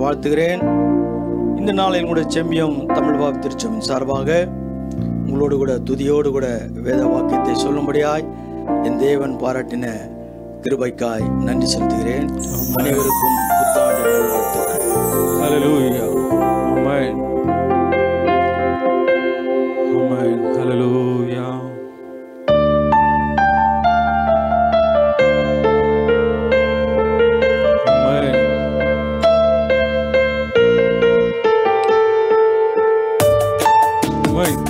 வாழ்த்துகிறேன். இந்த நாளில் கூட செம்மியம் தமிழ் வாக்கு திருச்சபையின் சார்பாக உங்களோடு கூட துதியோடு கூட வேத வாக்கியத்தை சொல்லும்படியாய் என் தேவன் பாராட்டின கிருபைக்காய் நன்றி செலுத்துகிறேன். அனைவருக்கும் புத்தாண்டு நல்வாழ்த்துக்கள். ஹல்லேலூயா. ஆமென். ஆமென். ஹல்லேலூயா. ஆமென். ஆமென்.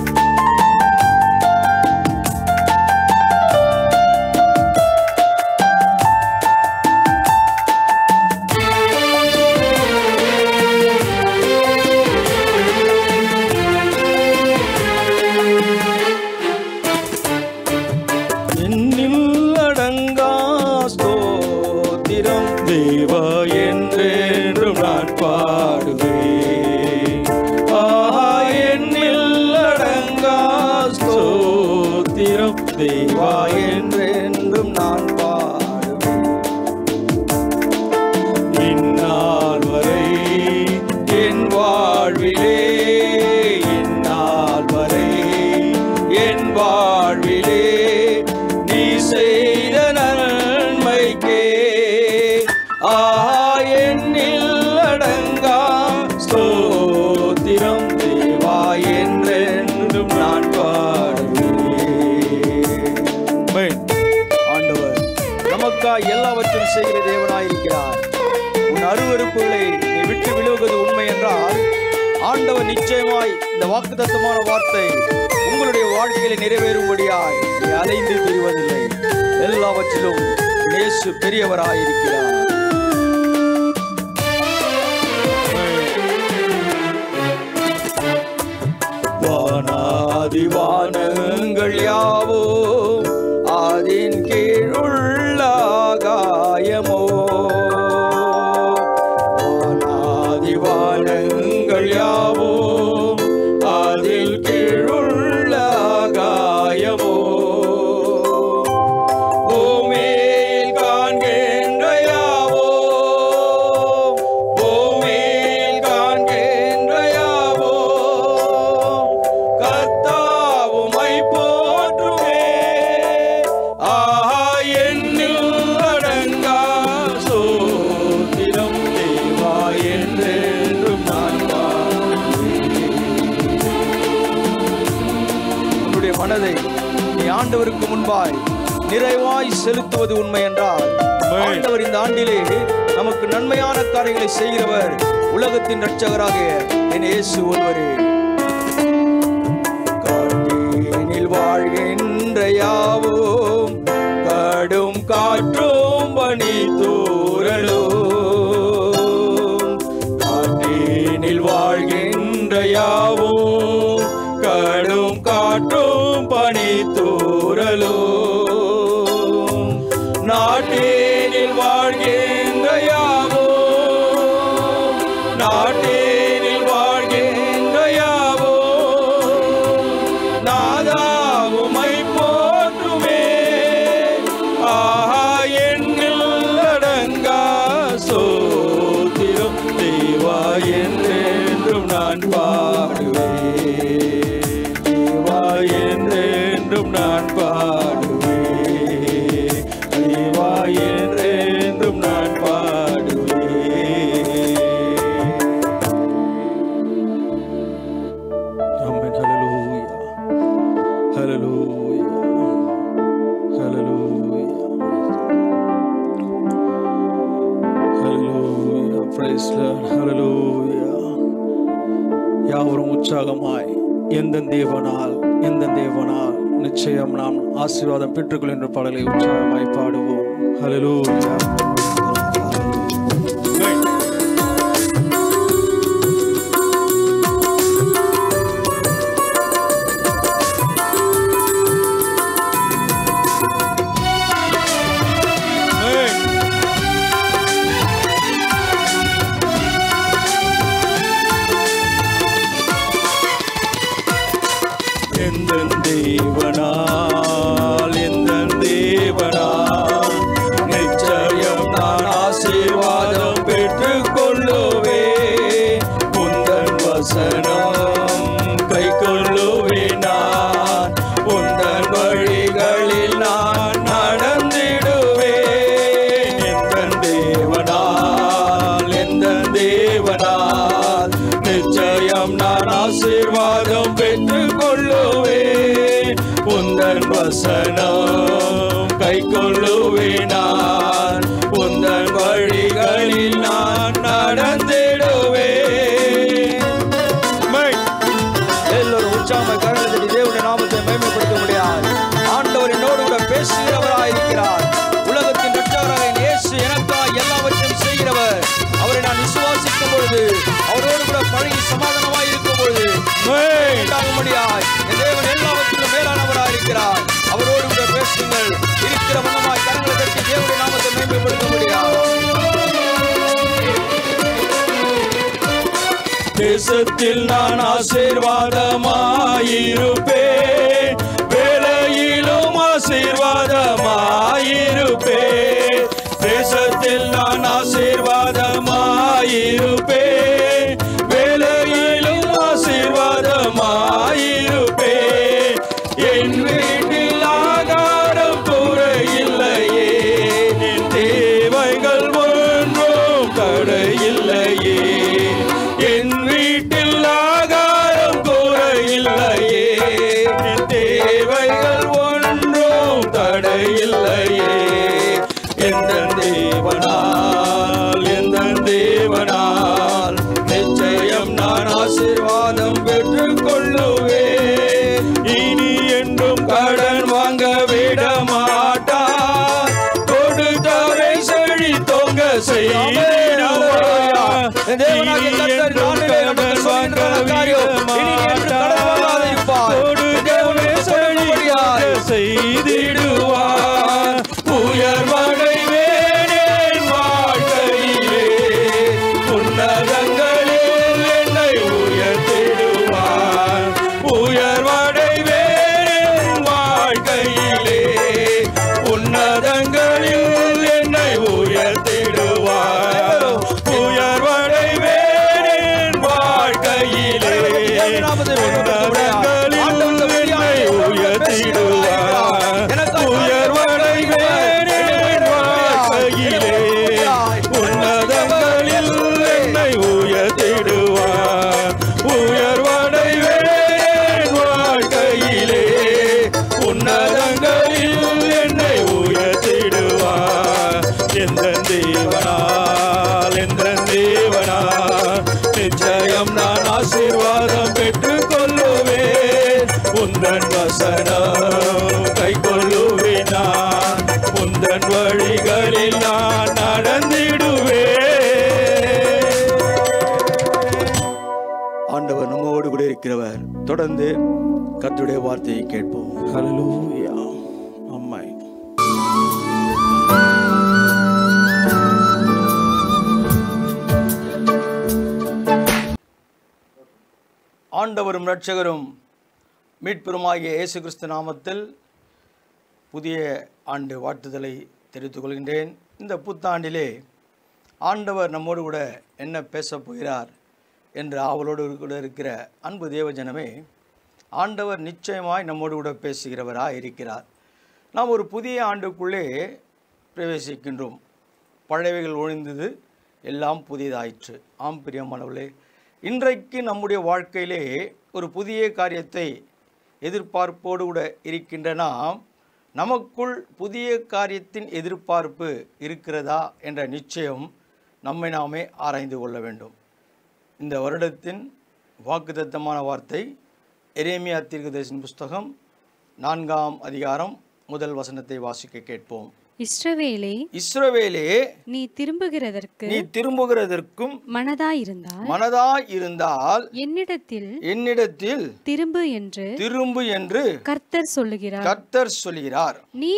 தேவா என்றென்றும் நான் பாடுவேன். என்னில் அடங்கா ஸ்தோத்திரம் தேவா என்றென்றும் நான் பாடுவேன். இந்நாள் வரை என் வாழ்விலே, இந்நாள் வரை என் வாழ்விலே நீ செய்த நன்மைக்கே என்னில் அடங்கா ஸ்தோத்திரம் தேவா என்றென்றும் நான் பாடுவேன். ஆண்டவர் நமக்காய் எல்லாவற்றையும் செய்கிற தேவனாயிருக்கிறார். உன் அருவருப்புகளை நீ விட்டு விலகுவது உண்மை என்றால் ஆண்டவர் நிச்சயமாய் இந்த வாக்குத்தத்தமான வார்த்தை உங்களுடைய வாழ்க்கையில நிறைவேறும்படியாய் நீ அலைந்து திரிவதில்லை. எல்லாவற்றிலும் இயேசு பெரியவராயிருக்கிறார். வானாதிவானங்கள் யாவோ அதன் கீழுள்ள ஆகாயமோ, வானாதிவானங்கள் யாவோ அதில் கீழுள்ள ஆகாயமோ, பூமியில் காண்கின்ற யாவோ, பூமியில் காண்கின்ற யாவோ கர்த்தாவுமை போற்றுமே. என்னில் அடங்கா ஸ்தோத்திரம் தேவா என்றென்றும் நான் பாடுவேன். உன்னுடைய மனதை நீ ஆண்டவருக்கு முன்பாய் நிறைவாய் செலுத்துவது உண்மை என்றால் ஆண்டவர் இந்த ஆண்டிலே நமக்கு நன்மையான காரியங்களை செய்கிறவர் உலகத்தின் இரட்சகராகிய என் இயேசு ஒருவரே. காட்டினில் வாழ்கின்ற யாவும் கடும் காற்றும் பனி தூறலும், காட்டினில் வாழ்கின்ற யாவும் கடும் காற்றும் பனி தூறலும், நாட்டினில் வாழ்கின்ற யாவும், நாட்டினில் வாழ்கின்ற யாவும் நாதாவுமை போற்றுமே. என்னில் அடங்கா ஸ்தோத்திரம் தேவா என்றென்றும் நான் பாடுவேன். தேவா என்றென்றும் நான் பாடுவேன். தேவா என்றென்றும் நான் பாடுவேன். Amen. Hallelujah. Hallelujah. Hallelujah. Hallelujah. Praise Lord. Hallelujah. யாவரும் உற்சாகமாய் எந்த தேவனால் நிச்சயம் நாம் ஆசீர்வாதம் பெற்றுக்கொள்கின்ற பாடலை உற்சாகமாய் பாடுவோம். ஹல்லேலூயா. தேவனால் நிச்சயம் நான் கொள்ளுவேனால் நிச்சயம் நான் ஆசீர்வாதம் பெற்றுக் கொள்ளுவேன். உந்தன் வசனம் கை கொள்ளுவேனால் உந்தன் வழிகளில் நான் நடந்திடுவேன். எல்லோரும் உற்சாகமாய் கரங்களை தட்டி தேவனுடைய நாமத்தை மகிமைப்படுத்த முடியாது. ஆண்டவர் என்னோடு கூட பேசுகிறவராயிருக்கிறார். உலகத்தின் இரட்சகராக இயேசு எனக்காக எல்லாவற்றையும் செய்கிறவர். அவரை நான் விசுவாசிக்கும் பொழுது, அவரோடு கூட பழகி சமாதானமாய் இருக்கும் பொழுது உண்டாக முடியாது. என் தேவன் எல்லாவற்றிலும் மேலானவராயிருக்கிறார். அவரோடு கூட பேசுங்கள். இருக்கிற மனமாய் கரங்களை தட்டி தேவனுடைய நாமத்தை மகிமைப்படுத்த முடியாது. தேசத்தில் நான் ஆசீர்வாதமாயிருப்பேன், வேலையிலும் ஆசீர்வாதமாயிருப்பேன். தேசத்தில் நான் ஆசீர்வாதமாயிருப்பேன், வேலையிலும் ஆசீர்வாதமாயிருப்பேன். என் வீட்டில் ஆகாரம் குறையில்லையே, என் தேவைகள் ஒன்றும் தடையில்லையே. என் வீட்டில் ஆகாரம் குறையில்லையே, என் தேவைகள் ஒன்றும் தடையில்லையே. எந்த தேவனால் நிச்சயம் நான் ஆசீர்வாதம் பெற்றுக் கொள்ளுவேன். இனி என்றும் கடன் வாங்க விட மாட்டார், கொடுத்தவரை செழித்தோங்க செய்திடுவார். தேவனாகிய கர்த்தர் நாளிலே நமக்கு சொல்கின்ற காரியம், இனி நீ என்று கடன் வாங்காதிருப்பாய். கொடுத்தவரை செழித்தோங்க செய்திடுவார். உயர்வடைவேன் என் வாழ்க்கையிலே, உன்னதங்களில் என்னை உயர்த்திடுவார். உயர்வடைவேன் என் வாழ்க்கையிலே, உன்னதங்களில் என்னை உயர்த்திடுவார். உயர்வடைவேன் என் வாழ்க்கையிலே, உன்னதங்களில் என்னை உயர்த்திடுவார். உயர்வடைவேன் என் வாழ்க்கையிலே, உன்னதங்களில் என்னை உயர்த்திடுவார். உயர்வடைவேன் என் வாழ்க்கையிலே, உன்னதங்களில் என்னை உயர்த்திடுவார். எந்த தேவனால் நிச்சயம் நான் ஆசீர்வாதம் பெற்றுக் கொள்ளுவேன். உந்தன் வசனம் கை கொள்ளுவேன், நான் உந்தன் வழிகளில் நான் நடந்திடுவேன். ஆண்டவர் நம்மோடு கூட இருக்கிறவர். தொடர்ந்து கர்த்தருடைய வார்த்தையை கேட்போம். ஹல்லேலூயா. ஆமென். ஆண்டவரும் இரட்சகரும் மீட்பெருமாகிய இயேசு கிறிஸ்து நாமத்தில் புதிய ஆண்டு வாழ்த்துதலை தெரிவித்துக் கொள்கின்றேன். இந்த புத்தாண்டிலே ஆண்டவர் நம்மோடு கூட என்ன பேசப் போகிறார் என்ற ஆவலோடு கூட இருக்கிற அன்பு தேவஜனமே, ஆண்டவர் நிச்சயமாய் நம்மோடு கூட பேசுகிறவராக இருக்கிறார். நாம் ஒரு புதிய ஆண்டுக்குள்ளே பிரவேசிக்கின்றோம். பழையவைகள் ஒழிந்தது, எல்லாம் புதியதாயிற்று. ஆம் பிரியமானவர்களே, இன்றைக்கு நம்முடைய வாழ்க்கையிலே ஒரு புதிய காரியத்தை எதிர்பார்ப்போடு கூட இருக்கின்ற நாம், நமக்குள் புதிய காரியத்தின் எதிர்பார்ப்பு இருக்கிறதா என்ற நிச்சயம் நம்மை நாமே ஆராய்ந்து கொள்ள வேண்டும். இந்த வருடத்தின் வாக்குத்தத்தமான வார்த்தை எரேமியா தீர்க்கதரிசியின் புஸ்தகம் 4ஆம் அதிகாரம் முதல் வசனத்தை வாசிக்க கேட்போம். இஸ்ரவேலே, நீ திரும்புகிறதற்கும் மனதாயிருந்தால் என்னிடத்தில் திரும்பு என்று கர்த்தர் சொல்லுகிறார். நீ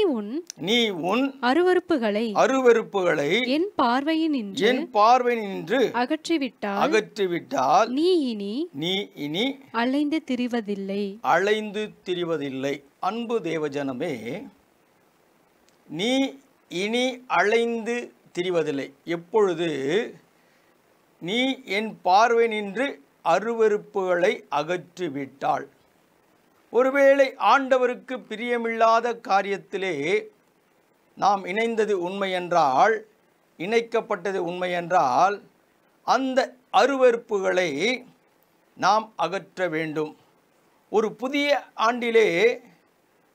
உன் அருவருப்புகளை என் பார்வையினின்று அகற்றிவிட்டால் நீ இனி அலைந்து திரிவதில்லை. அன்பு தேவஜனமே, நீ இனி அலைந்து திரிவதில்லை. எப்பொழுது நீ என் பார்வை நின்று அருவருப்புகளை அகற்றிவிட்டாள். ஒருவேளை ஆண்டவருக்கு பிரியமில்லாத காரியத்திலே நாம் இணைந்தது உண்மையென்றால், இணைக்கப்பட்டது உண்மையென்றால், அந்த அருவருப்புகளை நாம் அகற்ற வேண்டும். ஒரு புதிய ஆண்டிலே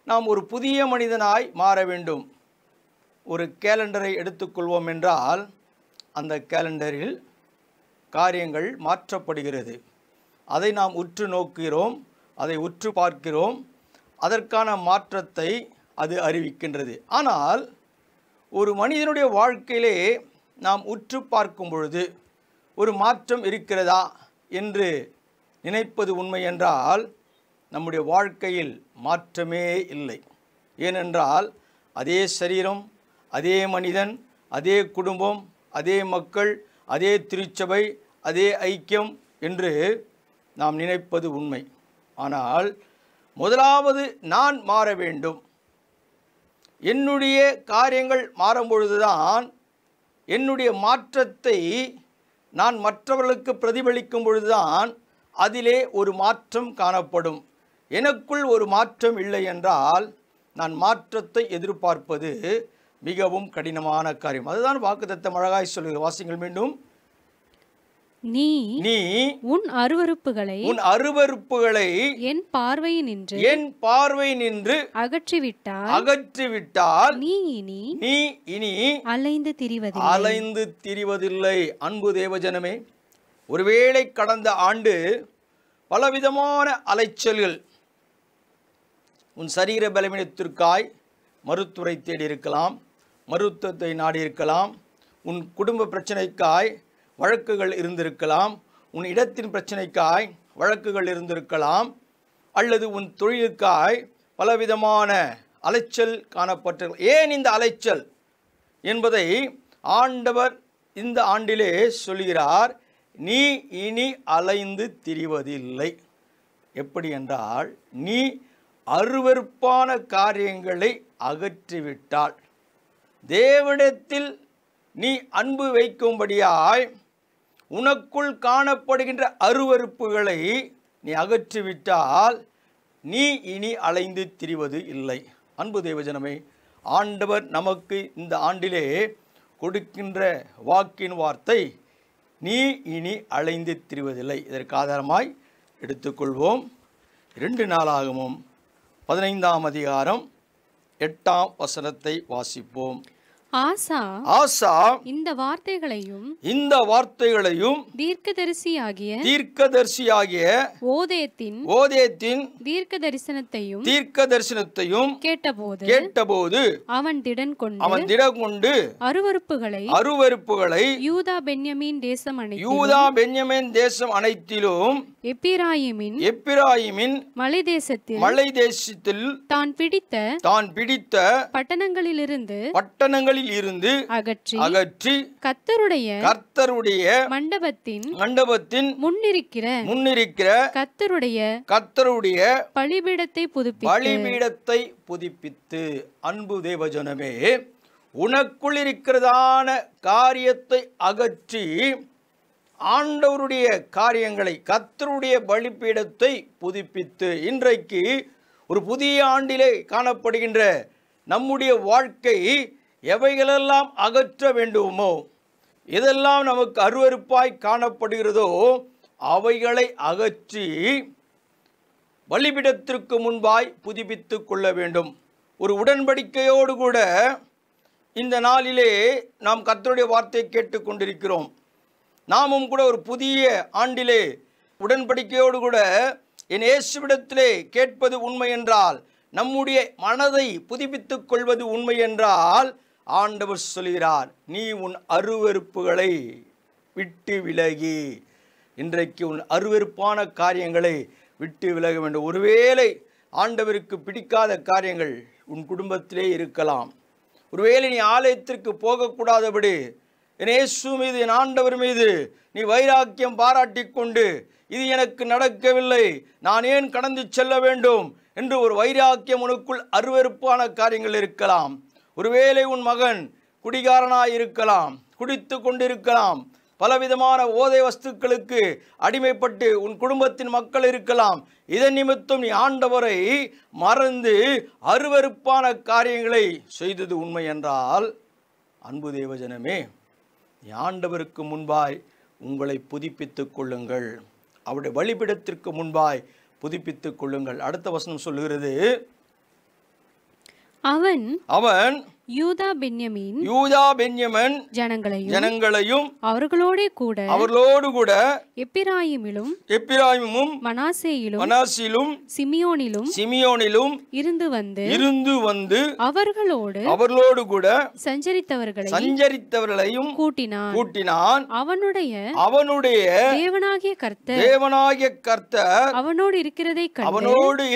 நாம் ஒரு புதிய மனிதனாய் மாற வேண்டும். ஒரு கேலண்டரை எடுத்துக்கொள்வோம் என்றால் அந்த கேலண்டரில் காரியங்கள் மாற்றப்படுகிறது. அதை நாம் உற்று நோக்குகிறோம், அதை உற்று பார்க்கிறோம், அதற்கான மாற்றத்தை அது அறிவிக்கின்றது. ஆனால் ஒரு மனிதனுடைய வாழ்க்கையிலே நாம் உற்று பார்க்கும் பொழுது ஒரு மாற்றம் இருக்கிறதா என்று நினைப்பது உண்மை என்றால் நம்முடைய வாழ்க்கையில் மாற்றமே இல்லை. ஏனென்றால் அதே சரீரம், அதே மனிதன், அதே குடும்பம், அதே மக்கள், அதே திருச்சபை, அதே ஐக்கியம் என்று நாம் நினைப்பது உண்மை. ஆனால் முதலாவது நான் மாற வேண்டும். என்னுடைய காரியங்கள் மாறும் பொழுதுதான் என்னுடைய மாற்றத்தை நான் மற்றவர்களுக்கு பிரதிபலிக்கும் பொழுதுதான் அதிலே ஒரு மாற்றம் காணப்படும். எனக்குள் ஒரு மாற்றம் இல்லை என்றால் நான் மாற்றத்தை எதிர்பார்ப்பது மிகவும் கடினமான காரியம். அதுதான் வாக்குத்தத்தம் அழகாய் சொல்லுகிற. வாசிங்கள் மீண்டும். நீ உன் அருவருப்புகளை என் பார்வை நின்று அகற்றிவிட்டால் நீ இனி அலைந்து திரிவதில்லை. அன்பு தேவஜனமே, ஒருவேளை கடந்த ஆண்டு பலவிதமான அலைச்சல்கள், உன் சரீர பலவீனத்திற்காய் மருத்துவரை தேடி இருக்கலாம், மருத்துவத்தை நாடி இருக்கலாம், உன் குடும்ப பிரச்சனைக்காய் வழக்குகள் இருந்திருக்கலாம், உன் இடத்தின் பிரச்சனைக்காய் வழக்குகள் இருந்திருக்கலாம், அல்லது உன் தொழிலுக்காய் பலவிதமான அலைச்சல் காணப்பட்ட. ஏன் இந்த அலைச்சல் என்பதை ஆண்டவர் இந்த ஆண்டிலே சொல்கிறார். நீ இனி அலைந்து திரிவதில்லை. எப்படி என்றால், நீ அருவருப்பான காரியங்களை அகற்றிவிட்டால், தேவனிடத்தில் நீ அன்பு வைக்கும்படியாய் உனக்குள் காணப்படுகின்ற அருவருப்புகளை நீ அகற்றிவிட்டால் நீ இனி அலைந்து திரிவது இல்லை. அன்பு தேவஜனமே, ஆண்டவர் நமக்கு இந்த ஆண்டிலே கொடுக்கின்ற வாக்கின் வார்த்தை நீ இனி அலைந்து திரிவதில்லை. இதற்கு ஆதாரமாய் எடுத்துக்கொள்வோம். 2 நாளாகமம் 15ஆம் அதிகாரம் 8ஆம் வசனத்தை வாசிப்போம். ஆசா இந்த வார்த்தைகளையும் தீர்க்கதரிசியாகிய ஓதேத்தின் தீர்க்க தரிசனத்தையும் கேட்டபோது அவன் திடன் கொண்டு அருவருப்புகளை யூதா பென்யமீன் தேசம் அனைத்திலும் எப்பிராயிமின் மலை தேசத்தில் தான் பிடித்த பட்டணங்களிலிருந்து அகற்றி கர்த்தருடைய மண்டபத்தின் முன்னிருக்கிற கர்த்தருடைய பலிபீடத்தை புதுப்பித்து. அன்பு தேவஜனமே, உனக்குள் இருக்கிறதான காரியத்தை அகற்றி ஆண்டவருடைய காரியங்களை, கர்த்தருடைய பலிபீடத்தை புதுப்பித்து. இன்றைக்கு ஒரு புதிய ஆண்டிலே காணப்படுகின்ற நம்முடைய வாழ்க்கை எவைகளெல்லாம் அகற்ற வேண்டுமோ, எதெல்லாம் நமக்கு அருவருப்பாய் காணப்படுகிறதோ அவைகளை அகற்றி பலிபீடத்திற்கு முன்பாய் புதுப்பித்து கொள்ள வேண்டும். ஒரு உடன்படிக்கையோடு கூட இந்த நாளிலே நாம் கர்த்தருடைய வார்த்தையை கேட்டுக்கொண்டிருக்கிறோம். நாமும் கூட ஒரு புதிய ஆண்டிலே உடன்படிக்கையோடு கூட என் இயேசுவிடத்திலே கேட்பது உண்மை என்றால், நம்முடைய மனதை புதுப்பித்துக் கொள்வது உண்மை என்றால், ஆண்டவர் சொல்கிறார், நீ உன் அருவருப்புகளை விட்டு விலகி. இன்றைக்கு உன் அருவருப்பான காரியங்களை விட்டு விலக வேண்டும். ஒருவேளை ஆண்டவருக்கு பிடிக்காத காரியங்கள் உன் குடும்பத்திலே இருக்கலாம். ஒருவேளை நீ ஆலயத்திற்கு போகக்கூடாதபடி என் இயேசு மீது, என் ஆண்டவர் மீது நீ வைராக்கியம் பாராட்டி கொண்டு, இது எனக்கு நடக்கவில்லை, நான் ஏன் கடந்து செல்ல வேண்டும் என்று ஒரு வைராக்கியம் உனக்குள் அருவருப்பான காரியங்கள் இருக்கலாம். ஒருவேளை உன் மகன் குடிகாரனாய் இருக்கலாம், குடித்து கொண்டிருக்கலாம், பலவிதமான போதை வஸ்துக்களுக்கு அடிமைப்பட்டு உன் குடும்பத்தின் மக்கள் இருக்கலாம். இதன் நிமித்தம் நீ ஆண்டவரை மறந்து அருவருப்பான காரியங்களை செய்தது உண்மை என்றால், அன்பு தேவஜனமே, நீ ஆண்டவருக்கு முன்பாய் உங்களை புதுப்பித்துக் கொள்ளுங்கள். அவருடைய பலிபீடத்திற்கு முன்பாய் புதுப்பித்துக் கொள்ளுங்கள். அடுத்த வசனம் சொல்லுகிறது, அவன் யூதா பென்யமீன் ஜனங்களையும் அவர்களோடு கூட எப்பிராயிமும் மனாசேயிலும் சிமியோனிலும் இருந்து வந்து அவர்களோடு கூட சஞ்சரித்தவர்களையும் கூட்டினான். அவனுடைய தேவனாகிய கர்த்தர் அவனோடு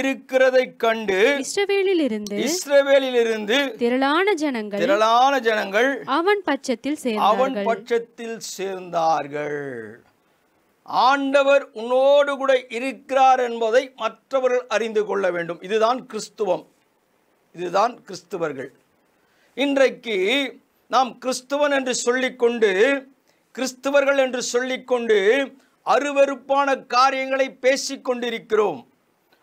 இருக்கிறதைக் கண்டு இஸ்ரவேலிலிருந்து திரளான ஜனங்கள் அவன் பட்சத்தில் சேர்ந்தார்கள். ஆண்டவர் உன்னோடு கூட இருக்கிறார் என்பதை மற்றவர்கள் அறிந்து கொள்ள வேண்டும். இதுதான் கிறிஸ்துவம், இதுதான் கிறிஸ்துவர்கள். இன்றைக்கு நாம் கிறிஸ்துவன் என்று சொல்லிக்கொண்டு, கிறிஸ்துவர்கள் என்று சொல்லிக்கொண்டு அருவருப்பான காரியங்களை பேசிக்கொண்டிருக்கிறோம்,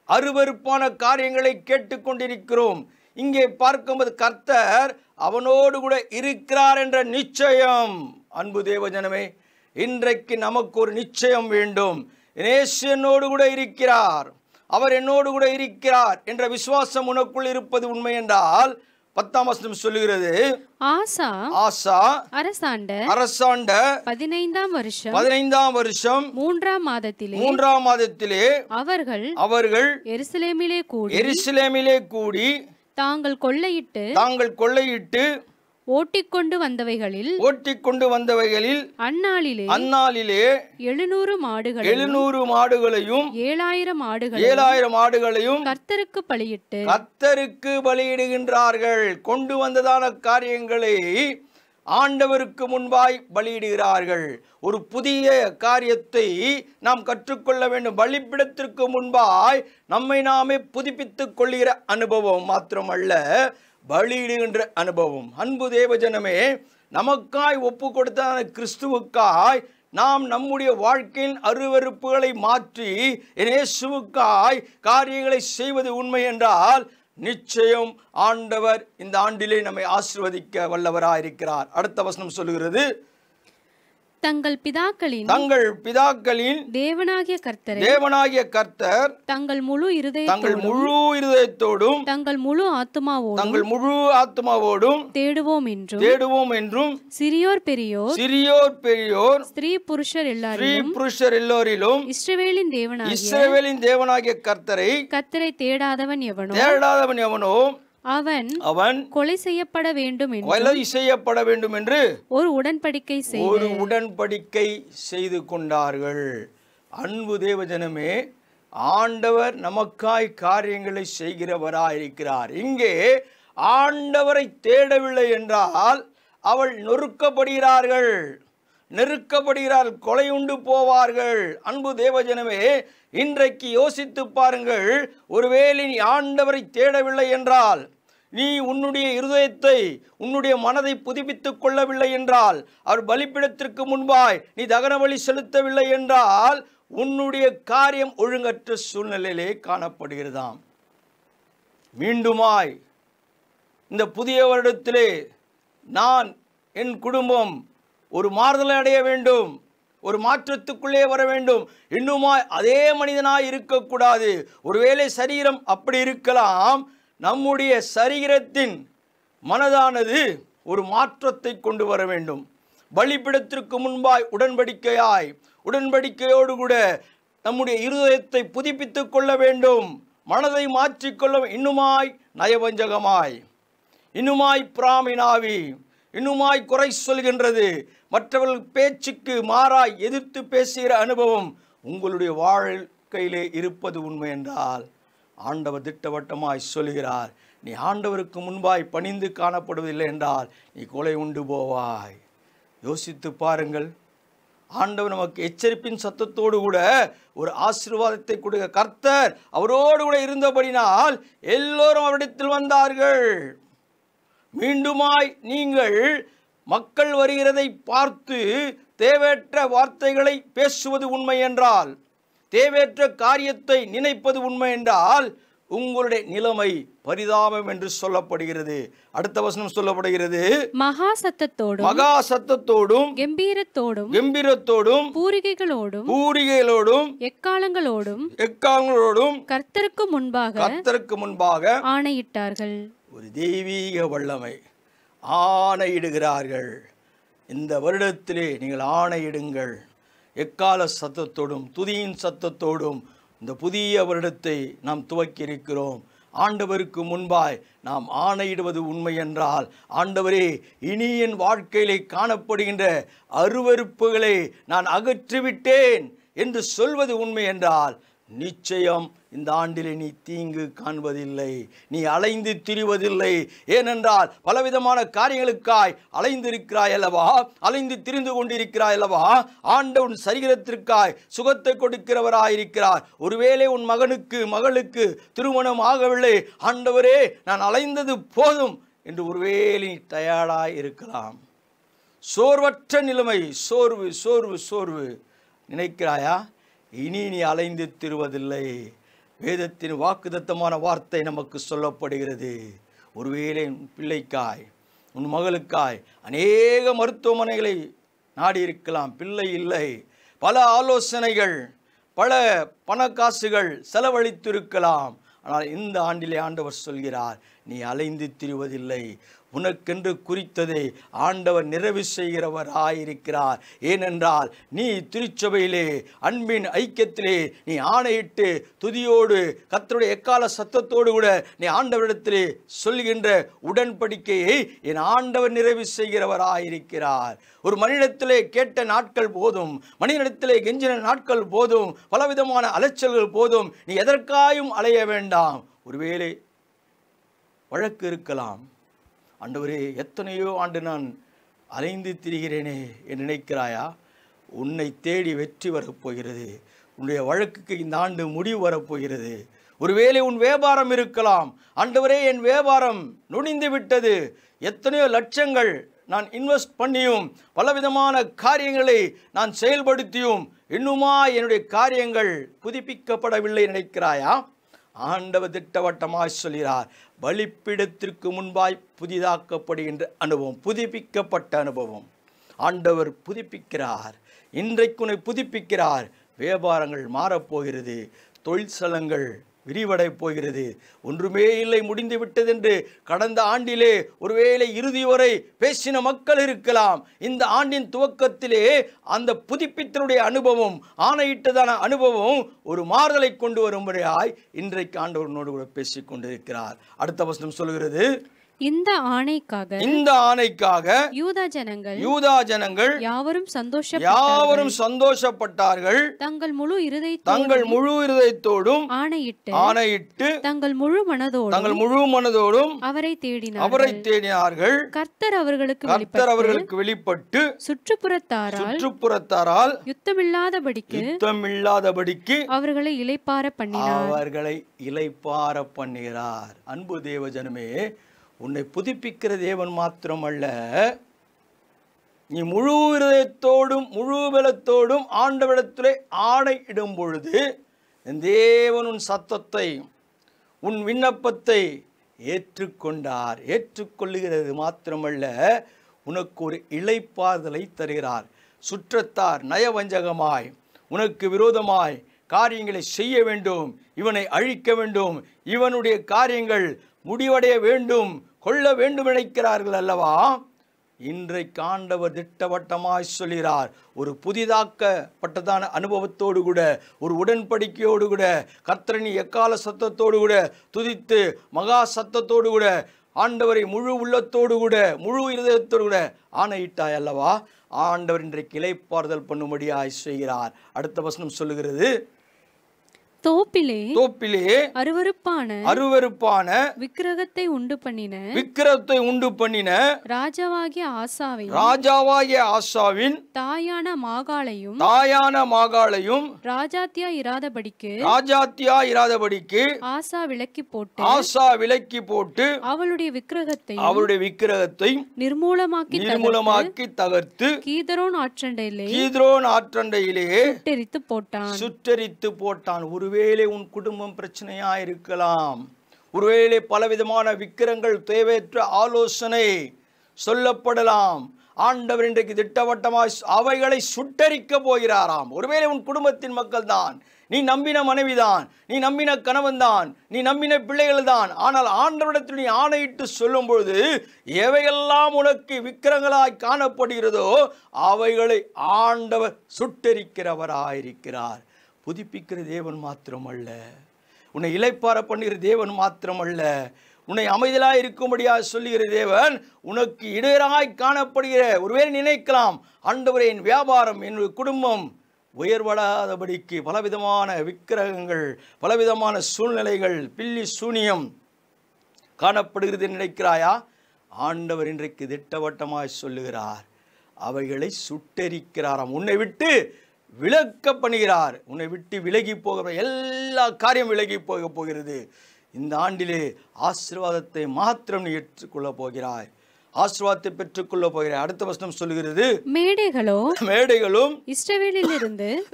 அருவருப்பான காரியங்களை கேட்டுக்கொண்டிருக்கிறோம். இங்கே பார்க்கும்போது கர்த்தர் அவனோடு கூட இருக்கிறார் என்ற நிச்சயம். அன்பு தேவஜனமே, இன்றைக்கு நமக்கு ஒரு நிச்சயம் வேண்டும். இயேசு என்னோடு கூட இருக்கிறார், அவர் என்னோடு கூட இருக்கிறார் என்ற விசுவாசம் உனக்குள் இருப்பது உண்மை என்றால் 10ஆம் வசனம் சொல்லுகிறது, ஆசா அரசாண்ட 15ஆம் வருஷம் 3ஆம் மாதத்திலே அவர்கள் எருசலேமிலே கூடி தாங்கள் கொள்ளையிட்டு ஓட்டிக்கொண்டு வந்தவைகளில் அந்நாளிலே 700 மாடுகளையும் 7000 ஆடுகளையும் கர்த்தருக்கு பலியிடுகின்றார்கள். கொண்டு வந்ததான காரியங்களை ஆண்டவருக்கு முன்பாய் பலியிடுகிறார்கள். ஒரு புதிய காரியத்தை நாம் கற்றுக்கொள்ள வேண்டும். பலிபீடத்திற்கு முன்பாய் நம்மை நாமே புதுப்பித்துக் கொள்கிற அனுபவம் மாத்திரமல்ல, பலியிடுகின்ற அனுபவம். அன்பு தேவஜனமே, நமக்காய் ஒப்பு கொடுத்த கிறிஸ்துவுக்காய் நாம் நம்முடைய வாழ்க்கையின் அருவருப்புகளை மாற்றி இயேசுவுக்காய் காரியங்களை செய்வது உண்மை என்றால் நிச்சயம் ஆண்டவர் இந்த ஆண்டிலே நம்மை ஆசீர்வதிக்க வல்லவராயிருக்கிறார். அடுத்த வசனம் சொல்லுகிறது, தங்கள் பிதாக்களின் தேவனாகிய கர்த்தர் தங்கள் முழு இருதயத்தோடும் தங்கள் முழு ஆத்துமாவோடும் தேடுவோம் என்றும் சிறியோர் பெரியோர் ஸ்திரீ புருஷர் எல்லோரிலும் இஸ்ரவேலின் தேவனாகிய கர்த்தரை தேடாதவன் எவனோ அவன் கொலை செய்யப்பட வேண்டும் என்று ஒரு உடன்படிக்கை செய்து கொண்டார்கள். அன்பு தேவஜனமே, ஆண்டவர் நமக்காய் காரியங்களை செய்கிறவராயிருக்கிறார். இங்கே ஆண்டவரை தேடவில்லை என்றால் அவள் நெருக்கப்படுகிறார்கள், கொலையுண்டு போவார்கள். அன்பு தேவஜனமே, இன்றைக்கு யோசித்து பாருங்கள். ஒருவேளை நீ ஆண்டவரை தேடவில்லை என்றால், நீ உன்னுடைய இருதயத்தை உன்னுடைய மனதை புதுப்பித்துக் கொள்ளவில்லை என்றால், அவர் பலிபீடத்திற்கு முன்பாய் நீ தகன பலி செலுத்தவில்லை என்றால் உன்னுடைய காரியம் ஒழுங்கற்ற சூழ்நிலையிலே காணப்படுகிறதாம். மீண்டுமாய் இந்த புதிய வருடத்திலே நான் என் குடும்பம் ஒரு மாறுதலை அடைய வேண்டும், ஒரு மாற்றத்துக்குள்ளே வர வேண்டும். இன்னுமாய் அதே மனிதனாய் இருக்கக்கூடாது. ஒருவேளை சரீரம் அப்படி இருக்கலாம், நம்முடைய சரீரத்தின் மனதானது ஒரு மாற்றத்தை கொண்டு வர வேண்டும். பலிபீடத்திற்கு முன்பாய் உடன்படிக்கையோடு கூட நம்முடைய இருதயத்தை புதுப்பித்துக் கொள்ள வேண்டும், மனதை மாற்றிக்கொள்ள. இன்னுமாய் நயவஞ்சகமாய், இன்னுமாய் பிராமினாவி, இன்னுமாய் குறை சொல்கின்றது, மற்றவர்கள் பேச்சுக்கு மாறாய் எதிர்த்து பேசுகிற அனுபவம் உங்களுடைய வாழ்க்கையிலே இருப்பது உண்மை என்றால் ஆண்டவர் திட்டவட்டமாய் சொல்கிறார், நீ ஆண்டவருக்கு முன்பாய் பணிந்து காணப்படுவதில்லை என்றால் நீ கொலை உண்டு போவாய். யோசித்து பாருங்கள். ஆண்டவர் நமக்கு எச்சரிப்பின் சத்தத்தோடு கூட ஒரு ஆசீர்வாதத்தை கொடுக்க கர்த்தர் அவரோடு கூட இருந்தபடினால் எல்லோரும் அவரிடத்தில் வந்தார்கள். மீண்டுமாய் நீங்கள் மக்கள் வருகிறதை பார்த்து தேவையற்ற வார்த்தைகளை பேசுவது உண்மை என்றால், தேவையற்ற காரியத்தை நினைப்பது உண்மை என்றால் உங்களுடைய நிலைமை பரிதாபம் என்று சொல்லப்படுகிறது. அடுத்த வசனம் சொல்லப்படுகிறது, மகா சத்தத்தோடும் கம்பீரத்தோடும் பூரிகைகளோடும் எக்காலங்களோடும் கர்த்தருக்கு முன்பாக ஆணையிட்டார்கள். ஒரு தெய்வீக வல்லமை, ஆணையிடுகிறார்கள். இந்த வருடத்திலே நீங்கள் ஆணையிடுங்கள். எக்கால சத்தத்தோடும் துதியின் சத்தத்தோடும் இந்த புதிய வருடத்தை நாம் துவக்கி இருக்கிறோம். ஆண்டவருக்கு முன்பாய் நாம் ஆணையிடுவது உண்மை என்றால், ஆண்டவரே, இனி என் வாழ்க்கையிலே காணப்படுகின்ற அருவருப்புகளை நான் அகற்றிவிட்டேன் என்று சொல்வது உண்மை என்றால், நிச்சயம் இந்த ஆண்டிலே நீ தீங்கு காண்பதில்லை, நீ அலைந்து திரிவதில்லை. ஏனென்றால் பலவிதமான காரியங்களுக்காய் அலைந்திருக்கிறாய் அல்லவா, அலைந்து திரிந்து கொண்டிருக்கிறாய் அல்லவா. ஆண்டவன் சரீரத்திற்காய் சுகத்தை கொடுக்கிறவராயிருக்கிறார். ஒருவேளை உன் மகளுக்கு திருமணம் ஆகவில்லை, ஆண்டவரே நான் அலைந்தது போதும் என்று ஒருவேளை டயர்டாய் இருக்கலாம். சோர்வற்ற நிலைமை, சோர்வு நினைக்கிறாயா? இனி நீ அலைந்து திரிவதில்லை. வேதத்தின் வாக்குத்தத்தமான வார்த்தை நமக்கு சொல்லப்படுகிறது. ஒருவேளை உன் பிள்ளைக்காய், உன் மகளுக்காய் அநேக மருத்துவமனைகளை நாடி இருக்கலாம், பிள்ளை இல்லை. பல ஆலோசனைகள், பல பணக்காசுகள் செலவழித்திருக்கலாம். ஆனால் இந்த ஆண்டிலே ஆண்டவர் சொல்கிறார், நீ அலைந்து திரிவதில்லை. உனக்கென்று குறித்ததை ஆண்டவர் நிறைவு செய்கிறவராயிருக்கிறார். ஏனென்றால் நீ திருச்சபையிலே அன்பின் ஐக்கியத்திலே நீ ஆணையிட்டு துதியோடு கர்த்தருடைய எக்கால சத்தத்தோடு கூட நீ ஆண்டவரிடத்திலே சொல்கின்ற உடன்படிக்கையை என் ஆண்டவர் நிறைவு செய்கிறவராயிருக்கிறார். ஒரு மனிதத்திலே கேட்ட நாட்கள் போதும், மனிதனிடத்திலே கெஞ்சின நாட்கள் போதும், பலவிதமான அலைச்சல்கள் போதும். நீ எதற்காயும் அலைய வேண்டாம். ஒருவேளை வழக்கு இருக்கலாம். ஆண்டவரே, எத்தனையோ ஆண்டு நான் அலைந்து திரிகிறேனே என்று நினைக்கிறாயா? உன்னை தேடி வெற்றி வரப்போகிறது. உன்னுடைய வழக்குக்கு இந்த ஆண்டு முடிவு வரப்போகிறது. ஒருவேளை உன் வியாபாரம் இருக்கலாம். ஆண்டவரே, என் வியாபாரம் நொடிந்து விட்டது, எத்தனையோ லட்சங்கள் நான் இன்வெஸ்ட் பண்ணியும் பலவிதமான காரியங்களை நான் செயல்படுத்தியும் இன்னுமா என்னுடைய காரியங்கள் புதுப்பிக்கப்படவில்லை நினைக்கிறாயா? ஆண்டவர் திட்டவட்டமாய் சொல்கிறார், பலிப்பீடத்திற்கு முன்பாய் புதிதாக்கப்படுகின்ற அனுபவம், புதுப்பிக்கப்பட்ட அனுபவம். ஆண்டவர் புதுப்பிக்கிறார். இன்றைக்கு உன்னை புதுப்பிக்கிறார். வியாபாரங்கள் மாறப்போகிறது, தொழிற்சலங்கள் விரிவடை போகிறது. ஒன்றுமே இல்லை, முடிந்து விட்டது என்று கடந்த ஆண்டிலே ஒருவேளை இறுதி வரை பேசின மக்கள் இருக்கலாம். இந்த ஆண்டின் துவக்கத்திலே அந்த புதுப்பித்தனுடைய அனுபவம், ஆணையிட்டதான அனுபவம் ஒரு மாறுதலை கொண்டு வரும்படியாய் இன்றைக்கு ஆண்டவரோடு கூட பேசிக் கொண்டிருக்கிறார். அடுத்த வசனம் சொல்கிறது, இந்த ஆணைக்காக யூதா ஜனங்கள் யாவரும் சந்தோஷப்பட்டார்கள். தங்கள் முழு இருதயத்தோடும் ஆணையிட்டு தங்கள் முழு மனதோடும் அவரை தேடினார்கள். கர்த்தர் அவர்களுக்கு வெளிப்பட்டு சுற்றுப்புறத்தாரால் யுத்தமில்லாதபடிக்கு அவர்களை இளைப்பாற பண்ணுகிறார். அன்பு தேவ ஜனமே, உன்னை புதுப்பிக்கிற தேவன் மாத்திரமல்ல, நீ முழு இதயத்தோடும் முழு பலத்தோடும் ஆண்டவரிடத்திலே ஆணையிடும் பொழுது தேவன் உன் சத்தத்தை, உன் விண்ணப்பத்தை ஏற்றுக்கொண்டார். ஏற்றுக்கொள்ளுகிறது மாத்திரமல்ல, உனக்கு ஒரு இளைப்பாறுதலை தருகிறார். சுற்றத்தார் நயவஞ்சகமாய் உனக்கு விரோதமாய் காரியங்களை செய்ய வேண்டும், இவனை அழிக்க வேண்டும், இவனுடைய காரியங்கள் முடிவடைய வேண்டும், கொள்ள வேண்டும் நினைக்கிறார்கள் அல்லவா? இன்றைக்கு ஆண்டவர் திட்டவட்டமாய் சொல்கிறார், ஒரு புதிதாக்கப்பட்டதான அனுபவத்தோடு கூட, ஒரு உடன்படிக்கையோடு கூட, கர்த்தரின் எக்கால சத்தத்தோடு கூட துதித்து மகா சத்தத்தோடு கூட ஆண்டவரை முழு உள்ளத்தோடு கூட முழு இருதயத்தோடு கூட ஆணையிட்டாய் அல்லவா? ஆண்டவர் இன்றைக்கு இளைப்பாறுதல் பண்ணும்படியாய் செய்கிறார். அடுத்த வசனம் சொல்லுகிறது, தோப்பிலே அருவருப்பான விக்கிரகத்தை உண்டு பண்ணின ராஜாவாகிய ஆசாவின் தாயான மாகாளையும் ராஜாத்தியா இராதபடிக்கு ஆசா விலக்கி போட்டு அவளுடைய விக்கிரகத்தை நிர்மூலமாக்கி தகர்த்து கீதரோன் ஆற்றண்டையிலே சுட்டெரித்து போட்டான். ஒருவேளை ஒருவேளை உன் குடும்பம் பிரச்சனையா இருக்கலாம். ஒருவேளை பலவிதமான விக்கிரங்கள், தேவையற்ற ஆலோசனை சொல்லப்படலாம். ஆண்டவர் இன்றைக்கு திட்டவட்டமாய் அவைகளை சுட்டரிக்க போகிறாராம். ஒருவேளை உன் குடும்பத்தின் மக்கள் தான், நீ நம்பின மனைவிதான், நீ நம்பின கணவன் தான், நீ நம்பின பிள்ளைகள் தான். ஆனால் ஆண்டவரிடத்தில் நீ ஆணையிட்டு சொல்லும் பொழுது எவையெல்லாம் உனக்கு விக்கிரங்களாய் காணப்படுகிறதோ அவைகளை ஆண்டவர் சுட்டரிக்கிறவராயிருக்கிறார். புதுப்பிக்கிற தேவன் மாத்திரமல்ல, உன்னை இளைப்பாற பண்ணுகிற தேவன் மாத்திரமல்ல, உன்னை அமைதலாய் இருக்கும்படியாக சொல்லுகிற தேவன் உனக்கு இடையராய் காணப்படுகிற. ஒருவேளை நினைக்கலாம், ஆண்டவரே என் வியாபாரம், என் குடும்பம் உயர்வடாதபடிக்கு பலவிதமான விக்கிரகங்கள், பலவிதமான சூழ்நிலைகள், பில்லி சூனியம் காணப்படுகிறது நினைக்கிறாயா? ஆண்டவர் இன்றைக்கு திட்டவட்டமாய் சொல்லுகிறார், அவைகளை சுட்டரிக்கிறாராம். உன்னை விட்டு விலக்க பண்ணுகிறார். உன்னை விட்டு விலகி போகிற எல்லா காரியம் விலகி போக போகிறது. இந்த ஆண்டிலே ஆசீர்வாதத்தை மாத்திரம் நீ ஏற்றுக்கொள்ள போகிறாய், ஆசீர்வாதத்தை பெற்றுக்கொள்ள போகிறாய். அடுத்த வசனம் சொல்லுகிறது, மேடைகளும்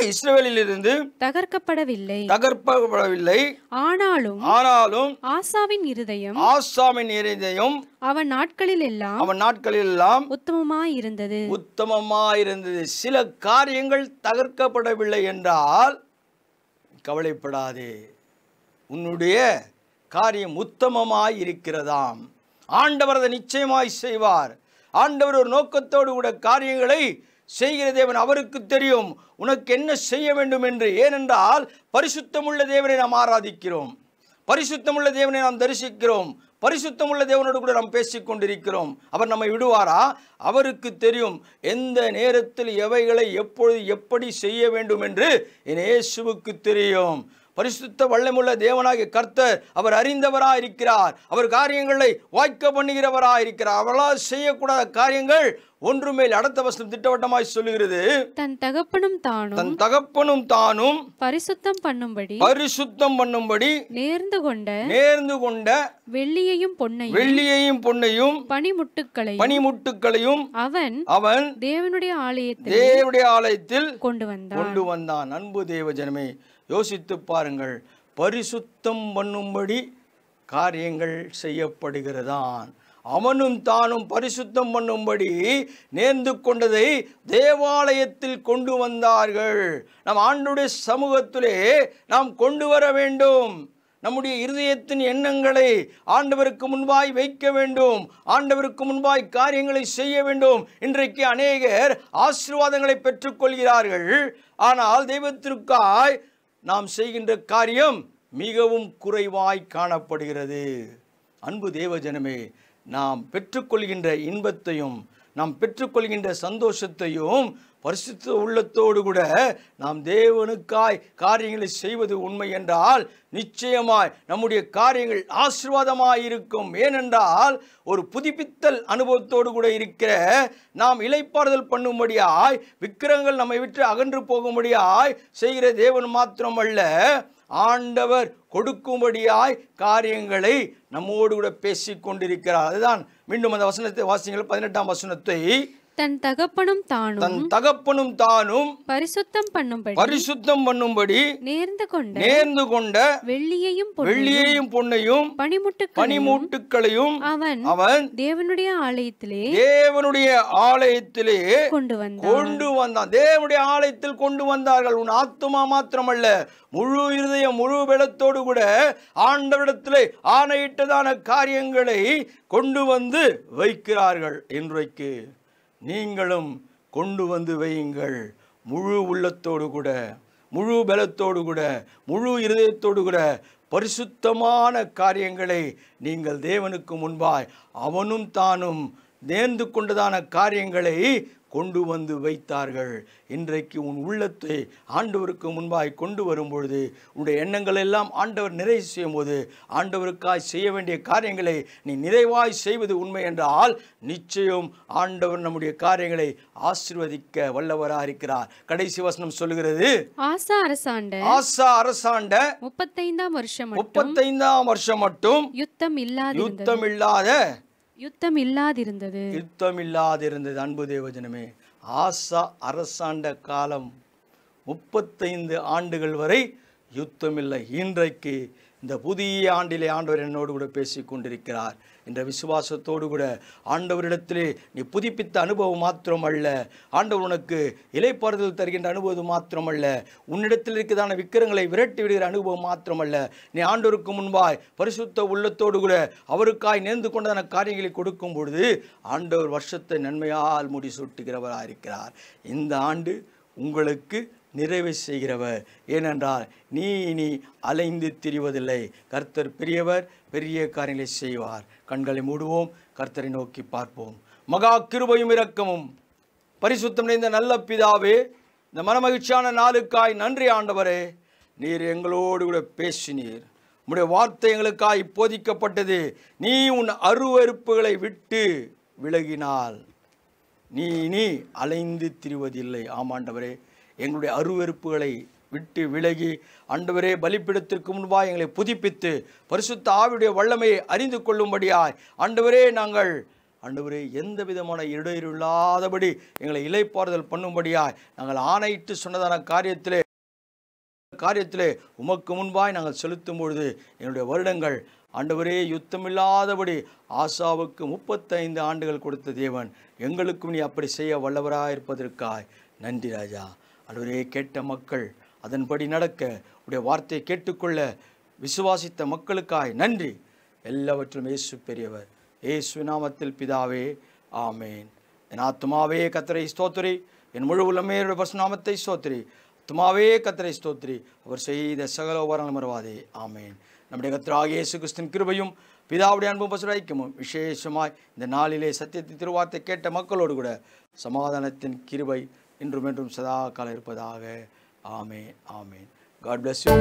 இஸ்ரவேலிலிருந்து தகர்க்கப்படவில்லை. ஆனாலும் ஆசாவின் இருதயம் அவன் நாட்களில் எல்லாம் உத்தமமாயிருந்தது. சில காரியங்கள் தகர்க்கப்படவில்லை என்றால் கவலைப்படாதே, உன்னுடைய காரியம் உத்தமமாய் இருக்கிறதாம். ஆண்டவர் அதை நிச்சயமாய் செய்வார். ஆண்டவர் ஒரு நோக்கத்தோடு கூட காரியங்களை செய்கிற தேவன். அவருக்கு தெரியும் உனக்கு என்ன செய்ய வேண்டும் என்று. ஏனென்றால் பரிசுத்தமுள்ள தேவனை நாம் ஆராதிக்கிறோம், பரிசுத்தமுள்ள தேவனை நாம் தரிசிக்கிறோம், பரிசுத்தமுள்ள தேவனோடு கூட நாம் பேசிக் கொண்டிருக்கிறோம். அவர் நம்மை விடுவாரா? அவருக்கு தெரியும் எந்த நேரத்தில் எவைகளை எப்பொழுது எப்படி செய்ய வேண்டும் என்று என் இயேசுவுக்கு தெரியும். பரிசுத்த வல்லமுள்ள தேவனாகிய கர்த்தர் அவர் அறிந்தவராக இருக்கிறார். அவர் காரியங்களை வாய்க்க பண்ணுகிறவராக இருக்கிறார். அவர்களால் செய்யக்கூடாத காரியங்கள் ஒன்றுமே. அடுத்த வசனம் திட்டவட்டமாய் சொல்லுகிறது, தன் தகப்பனும் தானும் பரிசுத்தம் பண்ணும்படி நேர்ந்து கொண்ட வெள்ளியையும் பொன்னையும் பனிமுட்டுக்களையும் அவன் தேவனுடைய ஆலயத்தில் கொண்டு வந்தான். அன்பு தேவ ஜனமே, யோசித்து பாருங்கள். பரிசுத்தம் பண்ணும்படி காரியங்கள் செய்யப்படுகிறதான். அவனும் தானும் பரிசுத்தம் பண்ணும்படி நேர்ந்து கொண்டதை தேவாலயத்தில் கொண்டு வந்தார்கள். நம் ஆண்டவருடைய சமூகத்திலே நாம் கொண்டு வர வேண்டும். நம்முடைய இருதயத்தின் எண்ணங்களை ஆண்டவருக்கு முன்பாய் வைக்க வேண்டும். ஆண்டவருக்கு முன்பாய் காரியங்களை செய்ய வேண்டும். இன்றைக்கு அநேகர் ஆசீர்வாதங்களை பெற்றுக்கொள்கிறார்கள். ஆனால் தெய்வத்திற்காய் நாம் செய்கின்ற காரியம் மிகவும் குறைவாய் காணப்படுகிறது. அன்பு தேவஜனமே, நாம் பெற்றுக்கொள்கின்ற இன்பத்தையும் நாம் பெற்றுக்கொள்கின்ற சந்தோஷத்தையும் பரிசுத்த உள்ளத்தோடு கூட நாம் தேவனுக்காய் காரியங்களை செய்வது உண்மை என்றால் நிச்சயமாய் நம்முடைய காரியங்கள் ஆசீர்வாதமாய் இருக்கும். ஏனென்றால் ஒரு புதுப்பித்தல் அனுபவத்தோடு கூட இருக்கிற நாம் இளைப்பாறுதல் பண்ணும்படியாய், விக்கிரகங்கள் நம்மை விட்டு அகன்று போகும்படியாய் செய்கிற தேவன் மாத்திரமல்ல, ஆண்டவர் கொடுக்கும்படியாய் காரியங்களை நம்மோடு கூட பேசிக் கொண்டிருக்கிறார். அதுதான் மீண்டும் அந்த வசனத்தை வாசிங்கள். 18ஆம் வசனத்தை, தன் தகப்பனும் தானும் பரிசுத்தம் பண்ணும்படி நேர்ந்து கொண்ட வெள்ளியையும் பொன்னையும் பனிமுட்டுக்களையும் அவன் தேவனுடைய ஆலயத்திலே கொண்டு வந்தான். தேவனுடைய ஆலயத்தில் கொண்டு வந்தார்கள். உன் ஆத்துமா மாத்திரமல்ல, முழு இருதயம் முழு பலத்தோடு கூட ஆண்டவரிடத்திலே ஆணையிட்டதான காரியங்களை கொண்டு வந்து வைக்கிறார்கள். இன்றைக்கு நீங்களும் கொண்டு வந்து வையுங்கள். முழு உள்ளத்தோடு கூட, முழு பலத்தோடு கூட, முழு இருதயத்தோடு கூட பரிசுத்தமான காரியங்களை நீங்கள் தேவனுக்கு முன்பாய் அவனும் தானும் நேர்ந்து கொண்டதான காரியங்களை கொண்டு வந்து வைத்தார்கள். இன்றைக்கு உன் உள்ளத்தை ஆண்டவருக்கு முன்பாய் கொண்டு வரும்பொழுது உன்னுடைய எண்ணங்கள் எல்லாம் ஆண்டவர் நிறைவு செய்யும் போது ஆண்டவருக்காய் செய்ய வேண்டிய காரியங்களை நீ நிறைவாய் செய்வது உண்மை என்றால் நிச்சயம் ஆண்டவர் நம்முடைய காரியங்களை ஆசீர்வதிக்க வல்லவராக இருக்கிறார். கடைசி வசனம் சொல்லுகிறது, ஆசா அரசாண்ட 35ஆம் வருஷம் மட்டும் யுத்தம் இல்லாதிருந்தது. அன்பு தேவஜனமே, ஆசா அரசாண்ட காலம் 35 ஆண்டுகள் வரை யுத்தமில்லை. இன்றைக்கு இந்த புதிய ஆண்டிலே ஆண்டவர் என்னோடு கூட பேசி கொண்டிருக்கிறார். என்ற விசுவாசத்தோடு கூட ஆண்டவரிடத்திலே நீ புதுப்பித்த அனுபவம் மாத்திரமல்ல, ஆண்டவர் உனக்கு இலைப்பாறுதல் தருகின்ற அனுபவம் மாத்திரமல்ல, உன்னிடத்தில் இருக்கிறதான விக்கிரங்களை விரட்டி விடுகிற அனுபவம் மாத்திரமல்ல, நீ ஆண்டவருக்கு முன்பாய் பரிசுத்த உள்ளத்தோடு கூட அவருக்காய் நேர்ந்து கொண்டதான காரியங்களை கொடுக்கும் பொழுது ஆண்டவர் வருஷத்தை நன்மையால் முடிசூட்டுகிறவராக இருக்கிறார். இந்த ஆண்டு உங்களுக்கு நிறைவு செய்கிறவர். ஏனென்றால் நீ இனி அலைந்து திரிவதில்லை. கர்த்தர் பெரியவர், பெரிய காரியங்களை செய்வார். கண்களை மூடுவோம், கர்த்தரை நோக்கி பார்ப்போம். மகா கிருபையும் இரக்கமும் பரிசுத்தம் நிறைந்த நல்ல பிதாவே, இந்த மனமகிழ்ச்சியான நாளுக்காய் நன்றி ஆண்டவரே. நீர் எங்களோடு கூட பேசினீர். உம்முடைய வார்த்தை எங்களுக்காய் போதிக்கப்பட்டது. நீ உன் அருவருப்புகளை விட்டு விலகினால் நீ இனி அலைந்து திரிவதில்லை. ஆமாண்டவரே, எங்களுடைய அருவருப்புகளை விட்டு விலகி ஆண்டவரே பலிபீடத்திற்கு முன்பாக எங்களை புதுப்பித்து பரிசுத்த ஆவியுடைய வல்லமையை அறிந்து கொள்ளும்படியாய் ஆண்டவரே நாங்கள் ஆண்டவரே எந்த விதமான இடையூறு இல்லாதபடி எங்களை இலைப்பாறுதல் பண்ணும்படியாய் நாங்கள் ஆணையிட்டு சொன்னதான காரியத்திலே உமக்கு முன்பாய் நாங்கள் செலுத்தும் பொழுது என்னுடைய வருடங்கள் ஆண்டவரே யுத்தமில்லாதபடி ஆசாவுக்கு 35 ஆண்டுகள் கொடுத்த தேவன் எங்களுக்கும் நீ அப்படி செய்ய வல்லவராக இருப்பதற்காய் நன்றி ராஜா. ஆண்டவரே, கேட்ட மக்கள் அதன்படி நடக்க உடைய வார்த்தையை கேட்டுக்கொள்ள விசுவாசித்த மக்களுக்காய் நன்றி. எல்லாவற்றும் இயேசு பெரியவர். இயேசு நாமத்தில் பிதாவே, ஆமேன். என் ஆத்துமாவே கர்த்தரை ஸ்தோத்திரி, என் முழு உள்ளமே நாமத்தை ஸ்தோத்திரி. ஆத்துமாவே கர்த்தரை ஸ்தோத்திரி, அவர் செய்த சகல உபகாரங்களும் மறவாதே. ஆமேன். நம்முடைய கர்த்தராகிய இயேசு கிறிஸ்துவின் கிருபையும் பிதாவுடைய அன்பும் பசுரைக்குமும் விசேஷமாய் இந்த நாளிலே சத்தியத்தின் திருவார்த்தை கேட்ட மக்களோடு கூட சமாதானத்தின் கிருபை இன்றும் என்றும் சதா காலம் இருப்பதாக. ஆமேன், ஆமேன். God bless you.